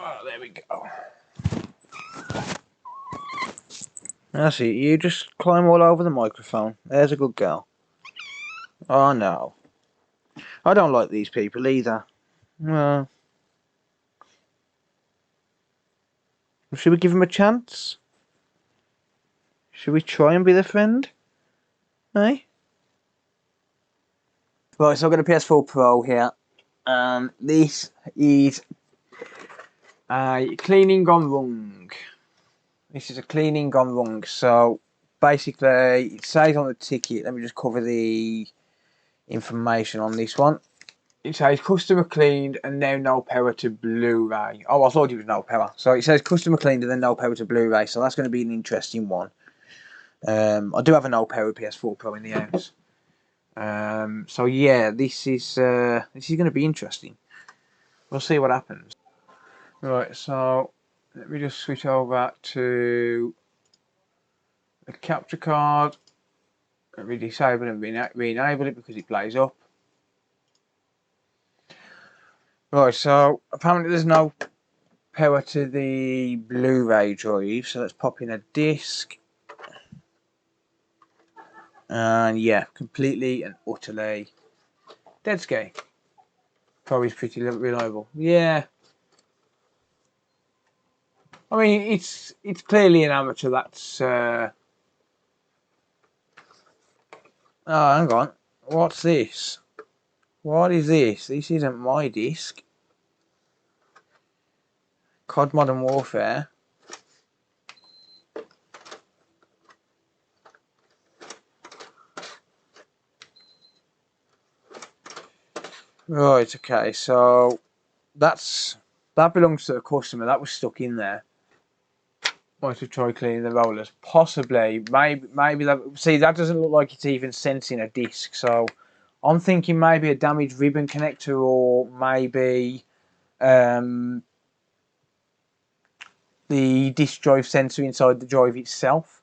Oh, there we go. That's it. You just climb all over the microphone. There's a good girl. Oh no. I don't like these people either. Should we give him a chance? Should we try and be their friend? Eh? Right, so I've got a PS4 Pro here. This is a cleaning gone wrong. This is a cleaning gone wrong. So basically, it says on the ticket, let me just cover the information on this one. It says customer cleaned and now no power to Blu-ray. Oh, I thought it was no power. So it says customer cleaned and then no power to Blu-ray. So that's going to be an interesting one. I do have a no power PS4 Pro in the house. So yeah, this is going to be interesting. We'll see what happens. Right, so let me just switch over to the capture card. Let me disable and re-enable it because it plays up. Right, so apparently there's no power to the Blu-ray drive, so let's pop in a disc. And yeah, completely and utterly dead scale. Probably pretty reliable. Yeah. I mean, it's clearly an amateur. That's. Oh, hang on. What's this? What is this? This isn't my disc. COD Modern Warfare. Right. Okay. So that belongs to the customer. That was stuck in there. Want to try cleaning the rollers? Possibly. Maybe that. See, that doesn't look like it's even sensing a disc. So I'm thinking maybe a damaged ribbon connector, or maybe the disk drive sensor inside the drive itself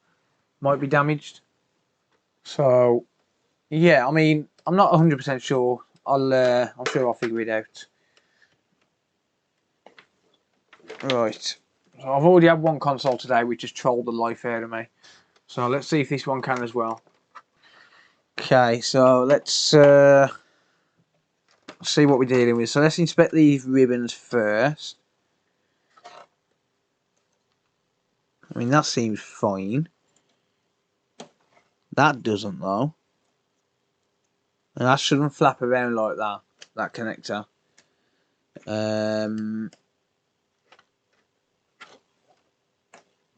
might be damaged. So yeah, I mean, I'm not 100% sure. I'm sure I'll figure it out. Right. So I've already had one console today which just trolled the life out of me. So let's see if this one can as well. Okay, so let's see what we're dealing with. So let's inspect these ribbons first. I mean, that seems fine. That doesn't though. And that shouldn't flap around like that connector.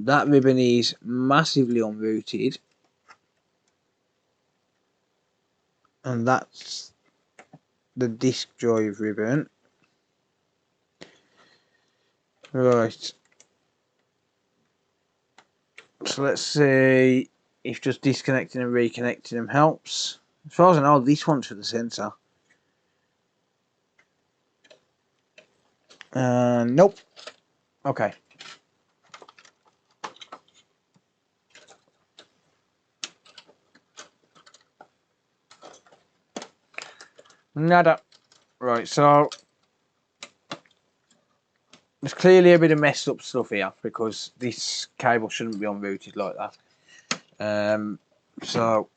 That ribbon is massively unrouted. And that's the disk drive ribbon. Right. So let's see if just disconnecting and reconnecting them helps. As far as I know, this one's for the sensor. Nope. Okay. Nada. Right, so there's clearly a bit of messed up stuff here because this cable shouldn't be unrouted like that. So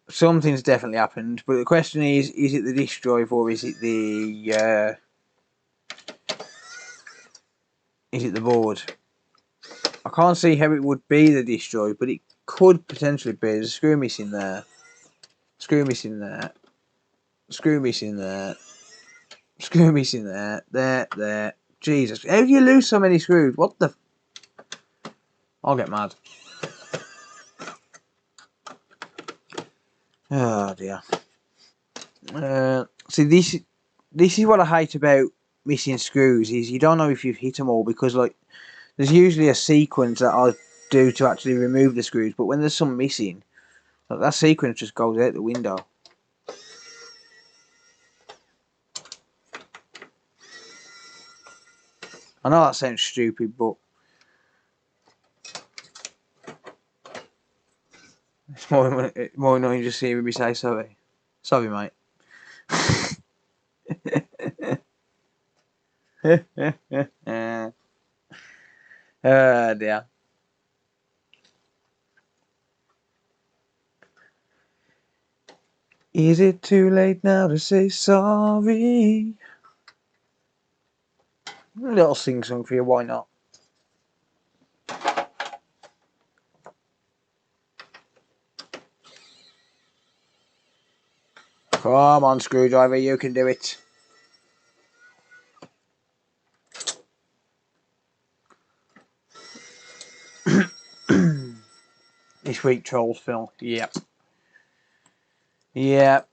something's definitely happened, but the question is it the disk drive or is it the board? I can't see how it would be the disk drive, but it could potentially be. There's a screw missing there. Screw missing there. Screw missing there. Screw missing there. There. Jesus. How do you lose so many screws? What the... I'll get mad. Oh dear. See, this is what I hate about missing screws, is you don't know if you've hit them all, because like there's usually a sequence that I do to actually remove the screws, but when there's some missing, like, that sequence just goes out the window. I know that sounds stupid, but it's more annoying just hearing me say sorry. Sorry, mate. Dear. Is it too late now to say sorry? A little sing song for you, why not? Come on, Screwdriver, you can do it. This week, Trolls Phil. Yep. Yep.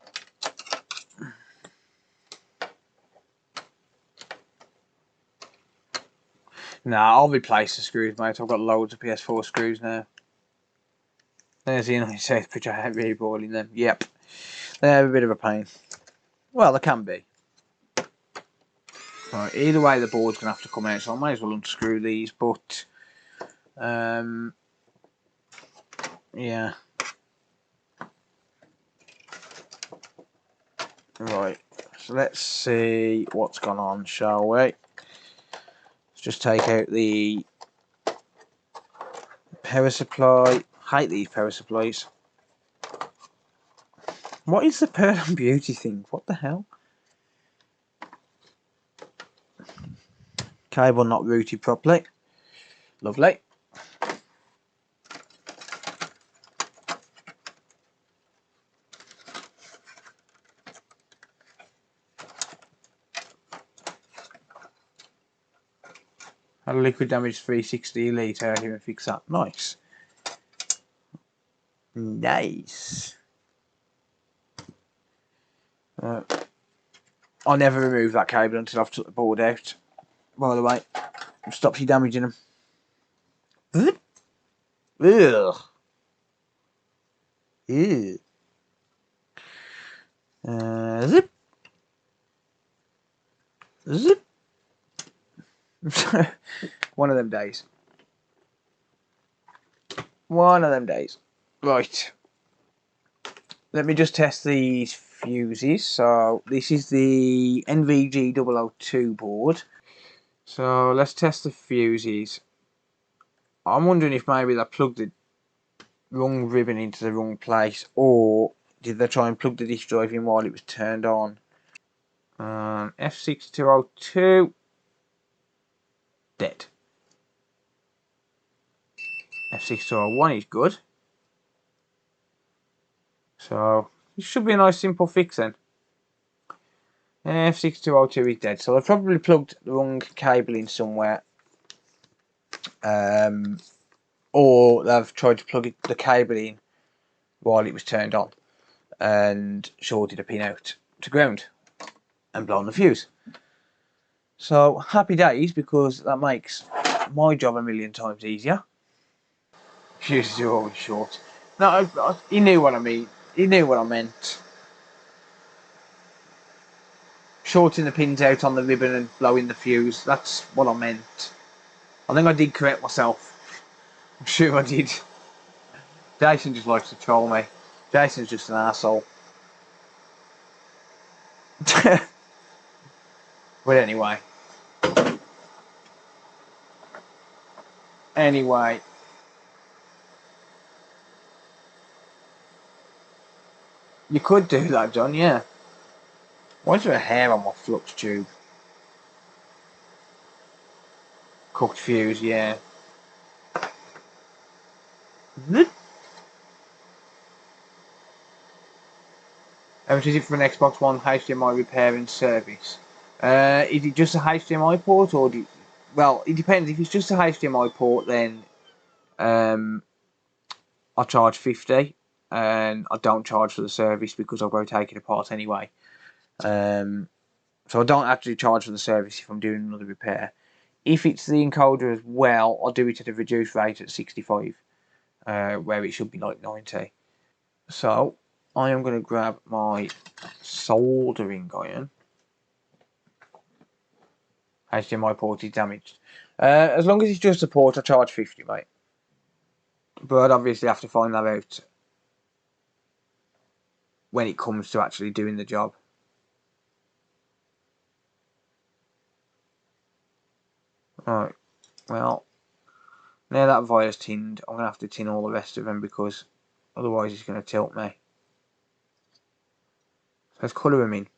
Nah, I'll replace the screws, mate. I've got loads of PS4 screws now. There's the United States picture. I hate really boiling them. Yep. They're a bit of a pain. Well, they can be. Right, either way, the board's going to have to come out, so I might as well unscrew these, but... yeah. Right, so let's see what's gone on, shall we? Let's just take out the power supply. Hate these power supplies. What is the Pearl and Beauty thing? What the hell? Cable not routed properly. Lovely. Had a liquid damage 360 elite. I even fix that. Nice. Nice. I'll never remove that cable until I've took the board out. By the way, it stops you damaging them. Zip. Ugh. Ew. Zip. Zip. One of them days. One of them days. Right. Let me just test these fuses. So this is the NVG002 board. So let's test the fuses. I'm wondering if maybe they plugged the wrong ribbon into the wrong place, or did they try and plug the disk drive in while it was turned on? F6202 dead. F6201 is good. So it should be a nice simple fix then. F6202 is dead. So they've probably plugged the wrong cable in somewhere. Or they've tried to plug the cable in while it was turned on and shorted a pin out to ground and blown the fuse. So happy days, because that makes my job a million times easier. Fuses are always short. No, he knew what I mean. He knew what I meant. Shorting the pins out on the ribbon and blowing the fuse. That's what I meant. I think I did correct myself. I'm sure I did. Jason just likes to troll me. Jason's just an arsehole. But anyway. You could do that, John, yeah. Why is there a hair on my flux tube? Cooked fuse, yeah. How much is it for an Xbox One HDMI repair and service? Is it just a HDMI port, or well, it depends. If it's just a HDMI port, then I charge 50, and I don't charge for the service because I'll go take it apart anyway. So I don't actually charge for the service if I'm doing another repair. If it's the encoder as well, I'll do it at a reduced rate at 65, where it should be like 90. So I am going to grab my soldering iron. HDMI port is damaged. As long as it's just a port, I charge 50, mate. But I'd obviously have to find that out when it comes to actually doing the job. Alright, well, Now that vire's tinned, I'm going to have to tin all the rest of them because otherwise it's going to tilt me. So let's colour them in.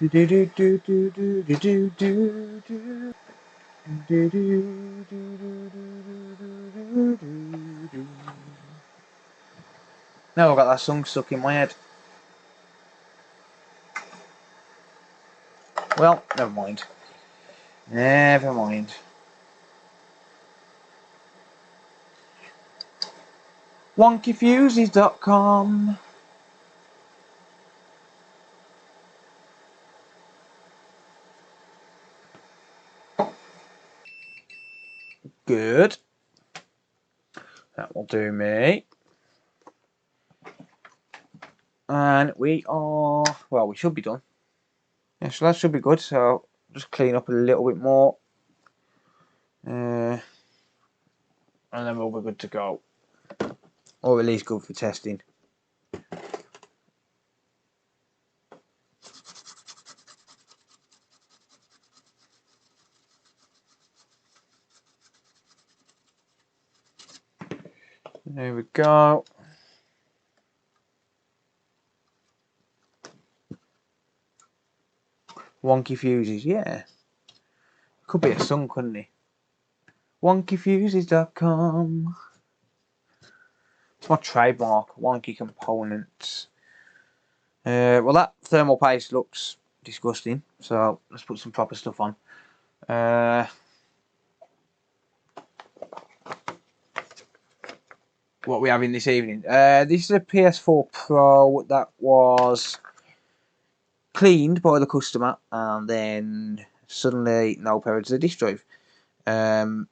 Do do do do do do do do do do. Now I've got that song stuck in my head. Well, never mind. Never mind. Wonkyfuses.com. Good. That will do me. And we are, well, we should be done. Yeah, so that should be good. So just clean up a little bit more. And then we'll be good to go. Or at least good for testing. There we go. Wonky Fuses, yeah. Could be a song, couldn't it? Wonkyfuses.com. It's my trademark, Wonky Components. Well, that thermal paste looks disgusting, so let's put some proper stuff on. What we having this evening? This is a PS4 Pro that was cleaned by the customer, and then suddenly no power to the disk drive. It's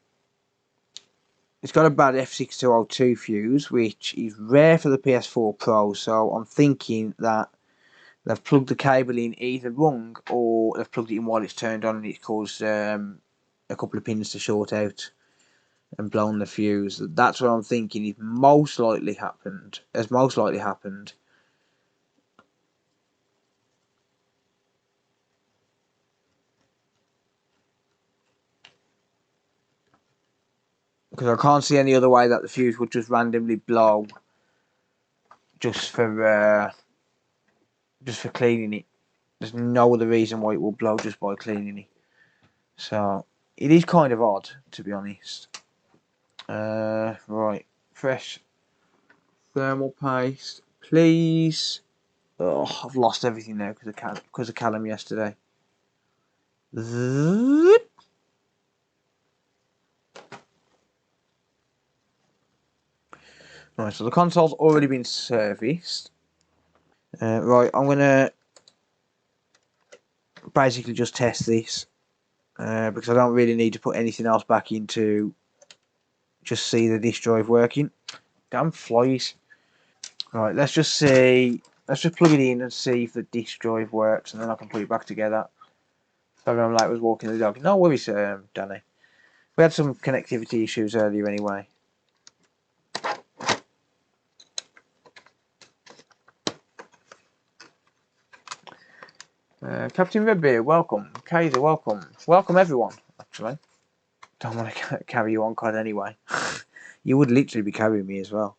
got a bad F6202 fuse, which is rare for the PS4 Pro, so I'm thinking that they've plugged the cable in either wrong or they've plugged it in while it's turned on and it's caused a couple of pins to short out and blown the fuse. That's what I'm thinking is most likely happened. Because I can't see any other way that the fuse would just randomly blow just for cleaning it. There's no other reason why it will blow just by cleaning it. So it is kind of odd, to be honest. Right, fresh thermal paste, please. Oh, I've lost everything now because of Callum yesterday. Right, so the console's already been serviced. Right, I'm gonna basically just test this because I don't really need to put anything else back in to just see the disk drive working. Damn flies. Right, let's just see. Let's just plug it in and see if the disk drive works, and then I can put it back together. Sorry, I'm late. Was walking the dog. No worries, Danny. We had some connectivity issues earlier, anyway. Captain Redbeard, welcome. Kaiser, welcome. Welcome everyone. Actually, don't want to carry you on COD anyway. You would literally be carrying me as well.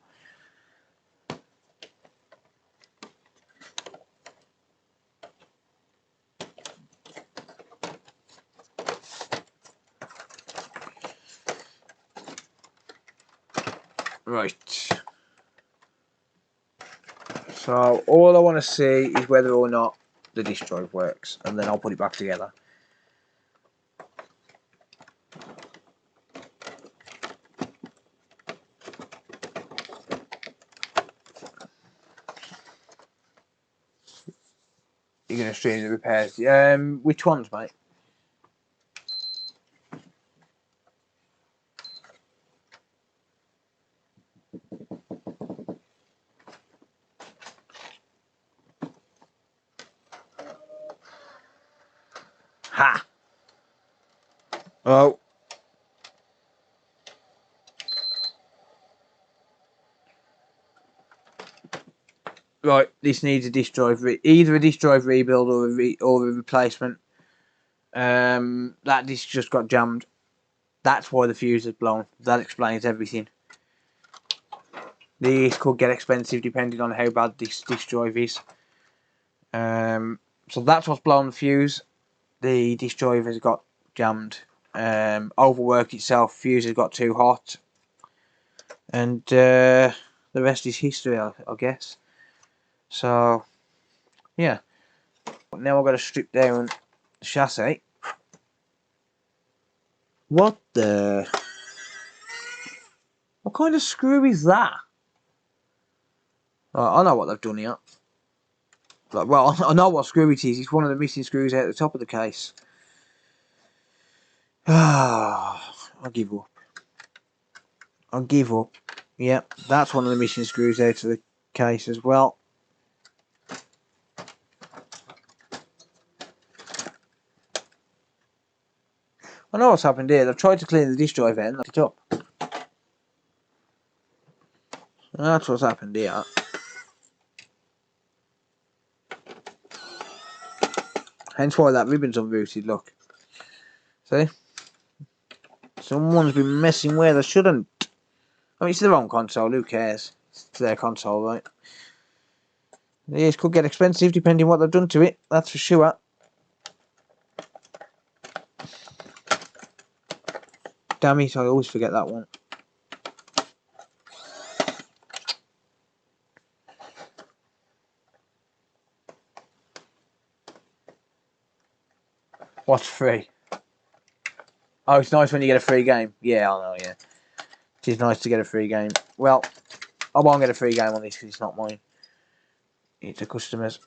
Right. So all I want to see is whether or not the disk drive works, and then I'll put it back together. You're going to stream the repairs. Which ones, mate? Oh. Right, this needs a disk drive, either a disk drive rebuild or a replacement. That disk just got jammed. That's why the fuse is blown. That explains everything. These could get expensive depending on how bad this disk drive is. So that's what's blown the fuse. The disk drive has got jammed. Overworked itself. Fuse has got too hot. And the rest is history, I guess. So, yeah. Now I've got to strip down the chassis. What the? What kind of screw is that? I know what they've done here. Like, well, I know what screw it is. It's one of the missing screws out the top of the case. I'll give up. I'll give up. Yep, that's one of the missing screws out of the case as well. I know what's happened here. They've tried to clean the disk drive out and knocked it up. That's what's happened here. Hence why that ribbon's unrooted, look. See? Someone's been messing where they shouldn't. I mean, it's their own console, who cares? It's their console, right? These could get expensive depending what they've done to it, that's for sure. Damn it, I always forget that one. What's free? Oh, it's nice when you get a free game. Yeah, I know, yeah. It is nice to get a free game. Well, I won't get a free game on this because it's not mine. It's a customer's.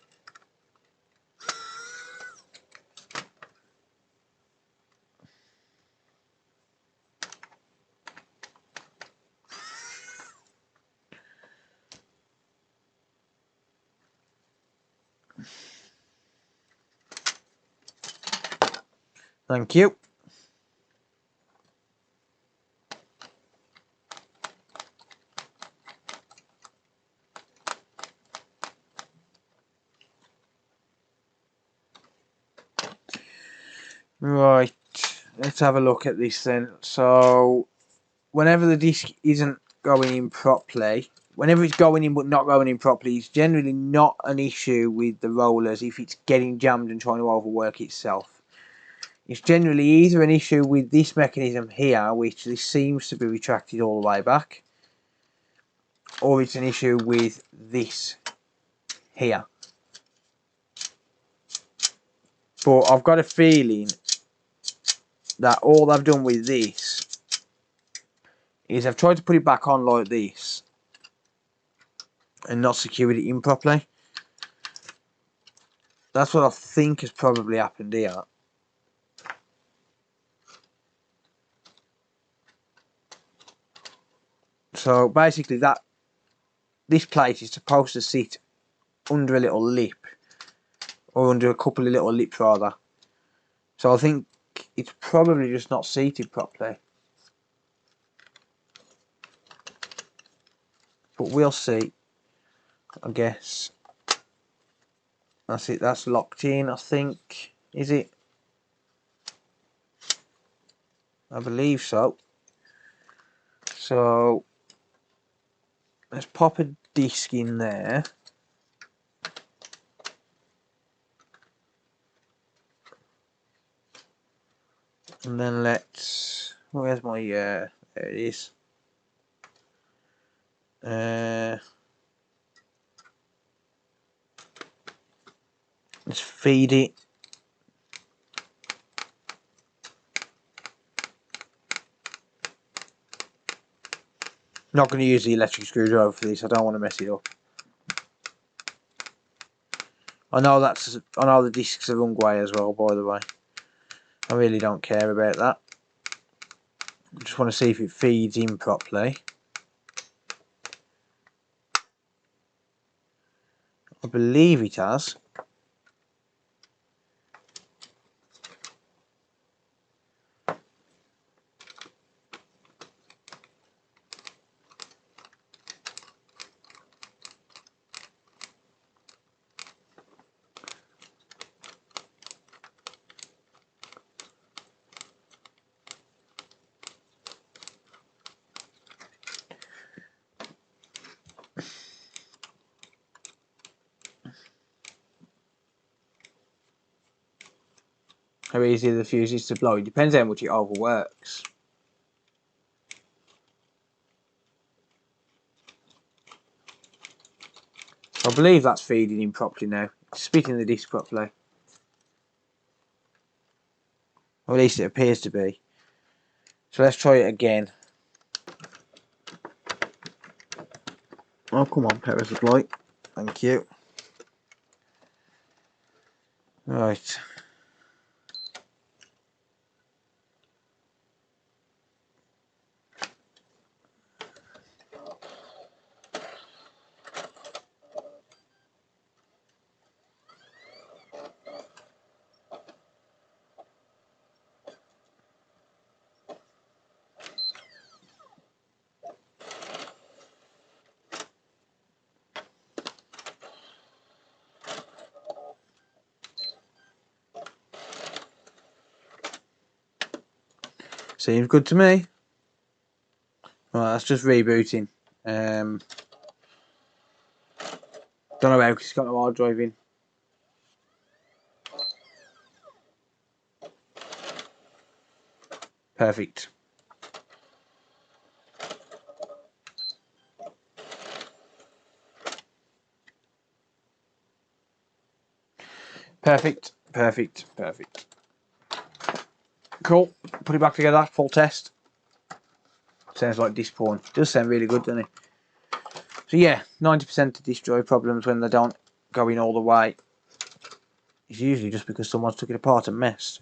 Thank you. Right, let's have a look at this then. So, whenever the disc isn't going in properly, whenever it's going in but not going in properly, it's generally not an issue with the rollers if it's getting jammed and trying to overwork itself. It's generally either an issue with this mechanism here, which this seems to be retracted all the way back, or it's an issue with this here. But I've got a feeling that all they've done with this is I've tried to put it back on like this and not secured it in properly. That's what I think has probably happened here. So basically this plate is supposed to sit under a little lip, or under a couple of little lips rather. So I think it's probably just not seated properly. But we'll see, I guess. That's it, that's locked in, I think. Is it? I believe so. So let's pop a disc in there. And then let's, where's my, there it is. Let's feed it. Not going to use the electric screwdriver for this, I don't want to mess it up. I know the discs are wrong way as well, by the way. I really don't care about that. I just want to see if it feeds in properly. I believe it has. how easy the fuse is to blow. It depends how much it overworks. I believe that's feeding in properly now. It's spitting the disc properly. Or at least it appears to be. So let's try it again. Oh, come on, power supply. Thank you. Right. Seems good to me. Right, that's just rebooting. Don't know how, because it's got no hard drive in. Perfect. Perfect. Perfect. Perfect. Cool. Put it back together. Full test. Sounds like disc porn. Does sound really good, doesn't it? So yeah, 90% of disc drive problems when they don't go in all the way is usually just because someone's took it apart and messed.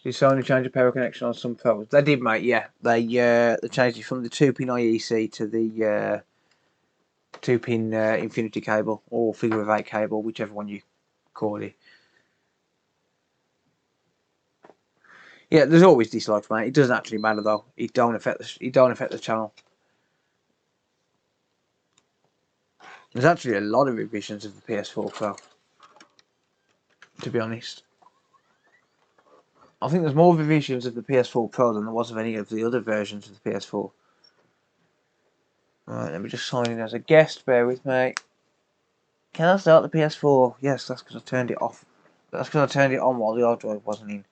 Did Sony change the power connection on some phones? They did, mate. Yeah, they changed it from the 2-pin IEC to the 2-pin infinity cable or figure of 8 cable, whichever one you call it. Yeah, there's always dislikes, mate. It doesn't actually matter though. It don't affect the channel. There's actually a lot of revisions of the PS4 Pro, to be honest. I think there's more revisions of the PS4 Pro than there was of any of the other versions of the PS4. Right, let me just sign in as a guest. Bear with me. Can I start the PS4? Yes, that's because I turned it off. That's because I turned it on while the hard drive wasn't in.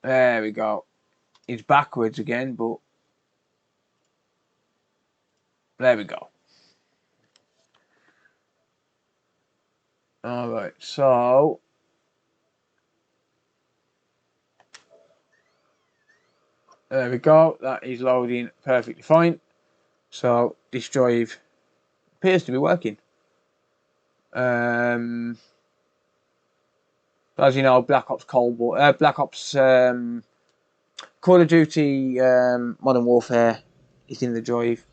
There we go. It's backwards again, but there we go. Alright, so there we go. That is loading perfectly fine. So this drive appears to be working. As you know, Black Ops Cold War, Black Ops Call of Duty Modern Warfare is in the drive.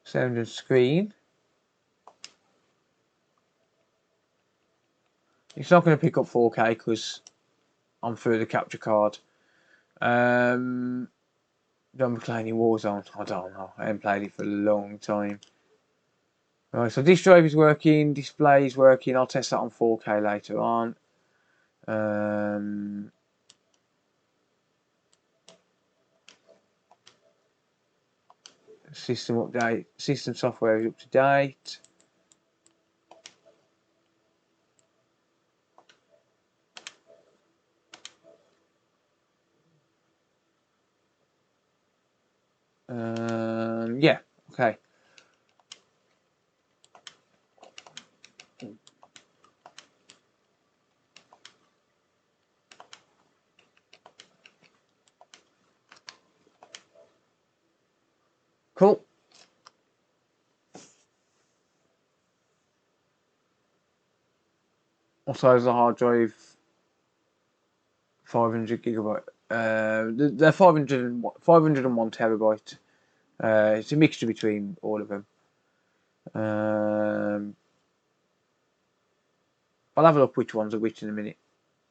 Sound and screen. It's not going to pick up 4K because I'm through the capture card. Don't be playing in Warzone. I don't know. I haven't played it for a long time. Right, so this drive is working. Display is working. I'll test that on 4K later on. System update. System software is up to date. Yeah. Okay. Cool. What size is the hard drive? 500 gigabyte. They're 501 terabyte. It's a mixture between all of them. I'll have a look which ones are which in a minute.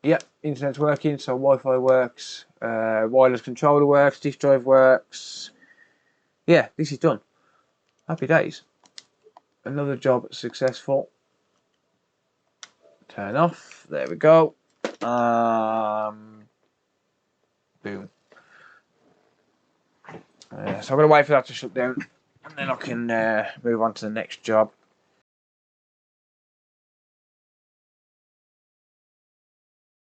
Yep, internet's working, so Wi-Fi works, wireless controller works, disk drive works. Yeah, this is done. Happy days. Another job successful. Turn off. There we go. Boom. So I'm going to wait for that to shut down, and then I can move on to the next job.